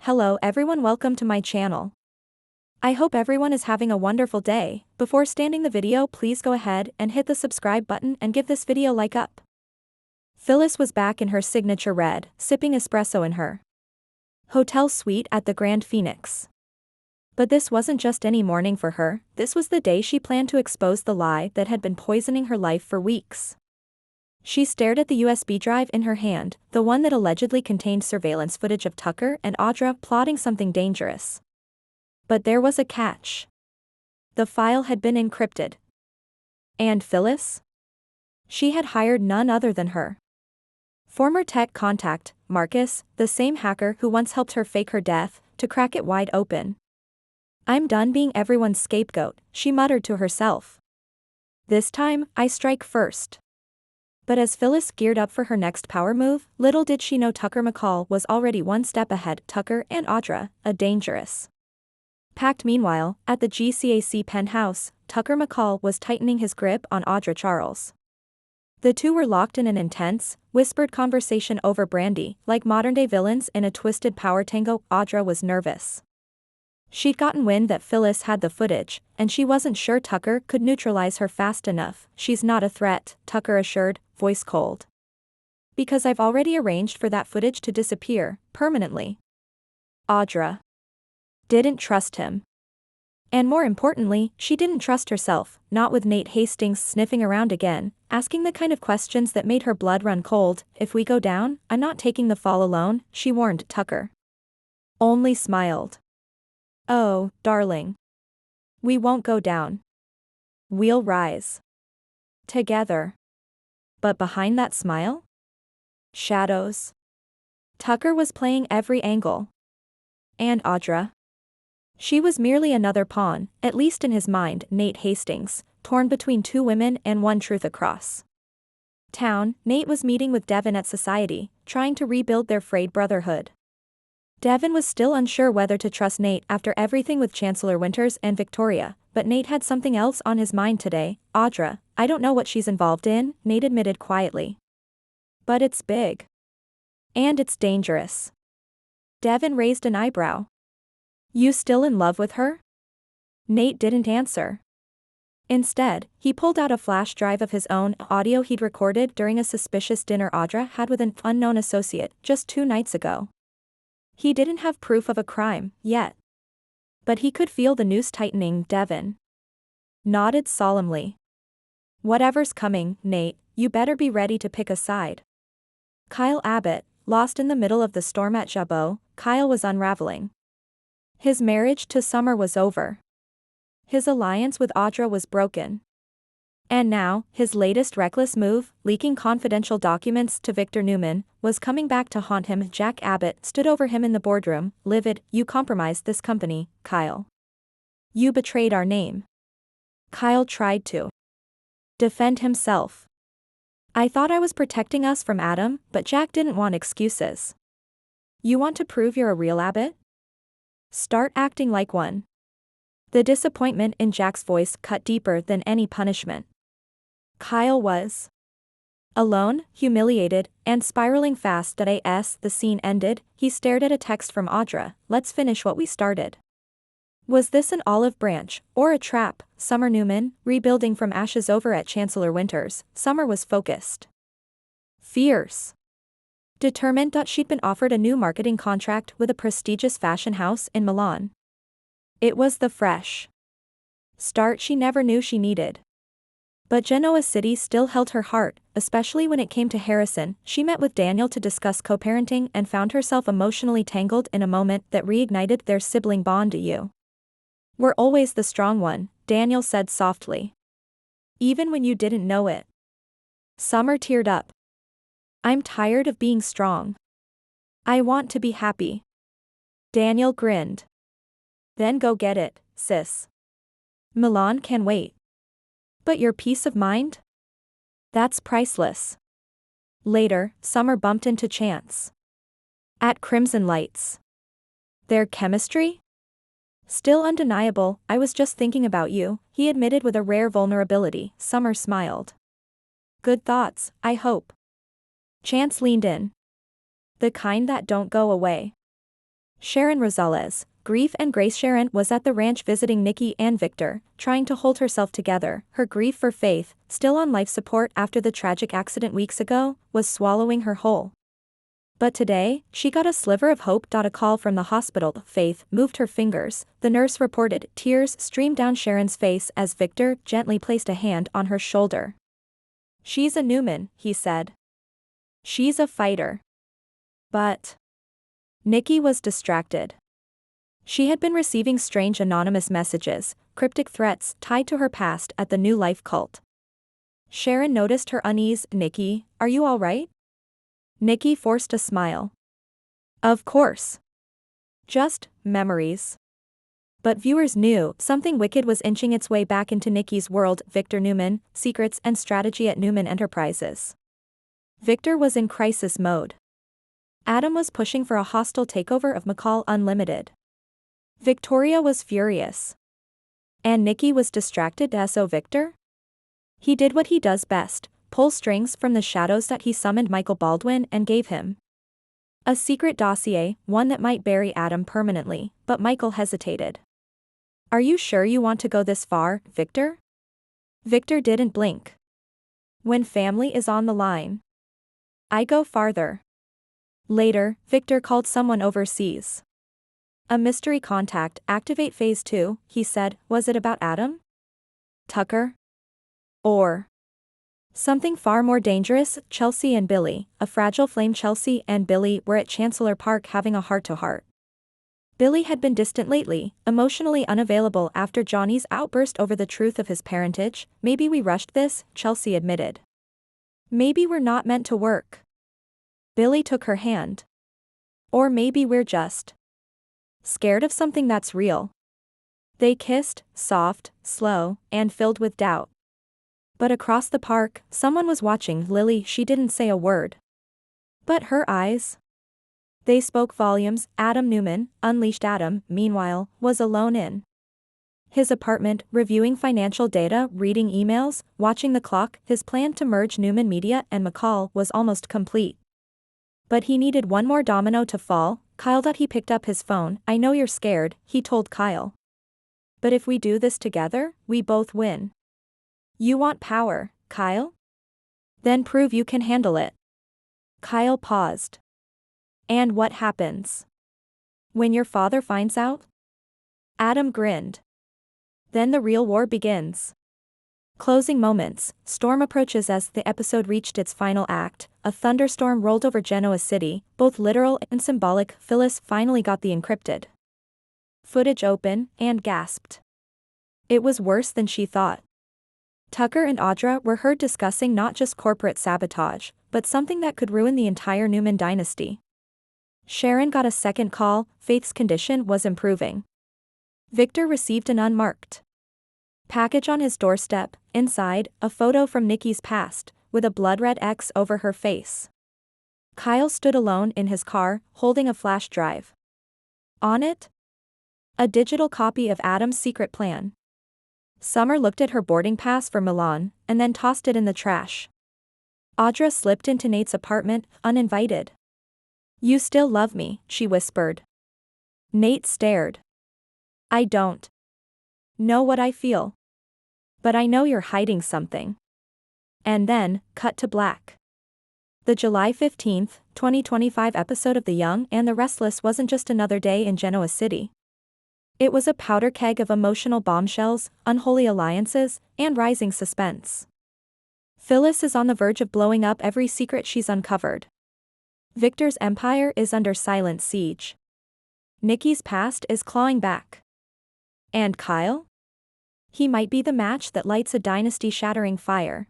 Hello everyone, welcome to my channel. I hope everyone is having a wonderful day. Before starting the video, please go ahead and hit the subscribe button and give this video a like up. Phyllis was back in her signature red, sipping espresso in her hotel suite at the Grand Phoenix. But this wasn't just any morning for her, this was the day she planned to expose the lie that had been poisoning her life for weeks. She stared at the USB drive in her hand, the one that allegedly contained surveillance footage of Tucker and Audra plotting something dangerous. But there was a catch. The file had been encrypted. And Phyllis? She had hired none other than her former tech contact, Marcus, the same hacker who once helped her fake her death, to crack it wide open. "I'm done being everyone's scapegoat," she muttered to herself. "This time, I strike first." But as Phyllis geared up for her next power move, little did she know Tucker McCall was already one step ahead. Tucker and Audra, a dangerous pact. Meanwhile, at the GCAC penthouse, Tucker McCall was tightening his grip on Audra Charles. The two were locked in an intense, whispered conversation over brandy, like modern-day villains in a twisted power tango. Audra was nervous. She'd gotten wind that Phyllis had the footage, and she wasn't sure Tucker could neutralize her fast enough. "She's not a threat," Tucker assured, voice cold. "Because I've already arranged for that footage to disappear, permanently." Audra didn't trust him. And more importantly, she didn't trust herself, not with Nate Hastings sniffing around again, asking the kind of questions that made her blood run cold. "If we go down, I'm not taking the fall alone," she warned. Tucker only smiled. "Oh, darling. We won't go down. We'll rise. Together." But behind that smile? Shadows. Tucker was playing every angle. And Audra? She was merely another pawn, at least in his mind. Nate Hastings, torn between two women and one truth across town. Nate was meeting with Devin at Society, trying to rebuild their frayed brotherhood. Devin was still unsure whether to trust Nate after everything with Chancellor Winters and Victoria, but Nate had something else on his mind today. "Audra, I don't know what she's involved in," Nate admitted quietly. "But it's big. And it's dangerous." Devin raised an eyebrow. "You still in love with her?" Nate didn't answer. Instead, he pulled out a flash drive of his own, audio he'd recorded during a suspicious dinner Audra had with an unknown associate just 2 nights ago. He didn't have proof of a crime, yet. But he could feel the noose tightening. Devin nodded solemnly. "Whatever's coming, Nate, you better be ready to pick a side." Kyle Abbott, lost in the middle of the storm at Jabot, Kyle was unraveling. His marriage to Summer was over. His alliance with Audra was broken. And now, his latest reckless move, leaking confidential documents to Victor Newman, was coming back to haunt him. Jack Abbott stood over him in the boardroom, livid. "You compromised this company, Kyle. You betrayed our name." Kyle tried to defend himself. "I thought I was protecting us from Adam," but Jack didn't want excuses. "You want to prove you're a real Abbott? Start acting like one." The disappointment in Jack's voice cut deeper than any punishment. Kyle was alone, humiliated, and spiraling fast. As the scene ended, he stared at a text from Audra. "Let's finish what we started." Was this an olive branch, or a trap? Summer Newman, rebuilding from ashes over at Chancellor Winters. Summer was focused, fierce, determined. She'd been offered a new marketing contract with a prestigious fashion house in Milan. It was the fresh start she never knew she needed. But Genoa City still held her heart, especially when it came to Harrison. She met with Daniel to discuss co-parenting and found herself emotionally tangled in a moment that reignited their sibling bond. "You were always the strong one," Daniel said softly. "Even when you didn't know it." Summer teared up. "I'm tired of being strong. I want to be happy." Daniel grinned. "Then go get it, sis. Milan can wait." "But your peace of mind? That's priceless." Later, Summer bumped into Chance at Crimson Lights. Their chemistry? Still undeniable. "I was just thinking about you," he admitted with a rare vulnerability. Summer smiled. "Good thoughts, I hope." Chance leaned in. "The kind that don't go away." Sharon Rosales, Grief and Grace. Sharon was at the ranch visiting Nikki and Victor, trying to hold herself together. Her grief for Faith, still on life support after the tragic accident weeks ago, was swallowing her whole. But today, she got a sliver of hope. A call from the hospital. Faith moved her fingers, the nurse reported. Tears streamed down Sharon's face as Victor gently placed a hand on her shoulder. "She's a Newman," he said. "She's a fighter." But Nikki was distracted. She had been receiving strange anonymous messages, cryptic threats tied to her past at the New Life cult. Sharon noticed her unease. "Nikki, are you all right?" Nikki forced a smile. "Of course. Just memories." But viewers knew something wicked was inching its way back into Nikki's world. Victor Newman, secrets and strategy at Newman Enterprises. Victor was in crisis mode. Adam was pushing for a hostile takeover of McCall Unlimited. Victoria was furious. And Nikki was distracted. So Victor? He did what he does best, pull strings from the shadows. That he summoned Michael Baldwin and gave him a secret dossier, one that might bury Adam permanently, but Michael hesitated. "Are you sure you want to go this far, Victor?" Victor didn't blink. "When family is on the line, I go farther." Later, Victor called someone overseas. "A mystery contact. Activate phase 2, he said. Was it about Adam? Tucker? Or something far more dangerous?" Chelsea and Billy, a fragile flame. Chelsea and Billy were at Chancellor Park having a heart-to-heart. Billy had been distant lately, emotionally unavailable after Johnny's outburst over the truth of his parentage. "Maybe we rushed this," Chelsea admitted. "Maybe we're not meant to work." Billy took her hand. "Or maybe we're just scared of something that's real." They kissed, soft, slow, and filled with doubt. But across the park, someone was watching Lily. She didn't say a word. But her eyes, they spoke volumes. Adam Newman, unleashed. Adam, meanwhile, was alone in his apartment, reviewing financial data, reading emails, watching the clock. His plan to merge Newman Media and McCall was almost complete. But he needed one more domino to fall. Kyle. He picked up his phone. "I know you're scared," he told Kyle. "But if we do this together, we both win." "You want power, Kyle? Then prove you can handle it." Kyle paused. "And what happens when your father finds out?" Adam grinned. "Then the real war begins." Closing moments. Storm approaches. As the episode reached its final act, a thunderstorm rolled over Genoa City, both literal and symbolic. Phyllis finally got the encrypted footage open, and gasped. It was worse than she thought. Tucker and Audra were heard discussing not just corporate sabotage, but something that could ruin the entire Newman dynasty. Sharon got a second call. Faith's condition was improving. Victor received an unmarked package on his doorstep. Inside, a photo from Nikki's past, with a blood-red X over her face. Kyle stood alone in his car, holding a flash drive. On it, a digital copy of Adam's secret plan. Summer looked at her boarding pass for Milan, and then tossed it in the trash. Audra slipped into Nate's apartment, uninvited. "You still love me," she whispered. Nate stared. "I don't know what I feel. But I know you're hiding something." And then, cut to black. The July 15, 2025 episode of The Young and the Restless wasn't just another day in Genoa City. It was a powder keg of emotional bombshells, unholy alliances, and rising suspense. Phyllis is on the verge of blowing up every secret she's uncovered. Victor's empire is under silent siege. Nikki's past is clawing back. And Kyle? He might be the match that lights a dynasty-shattering fire.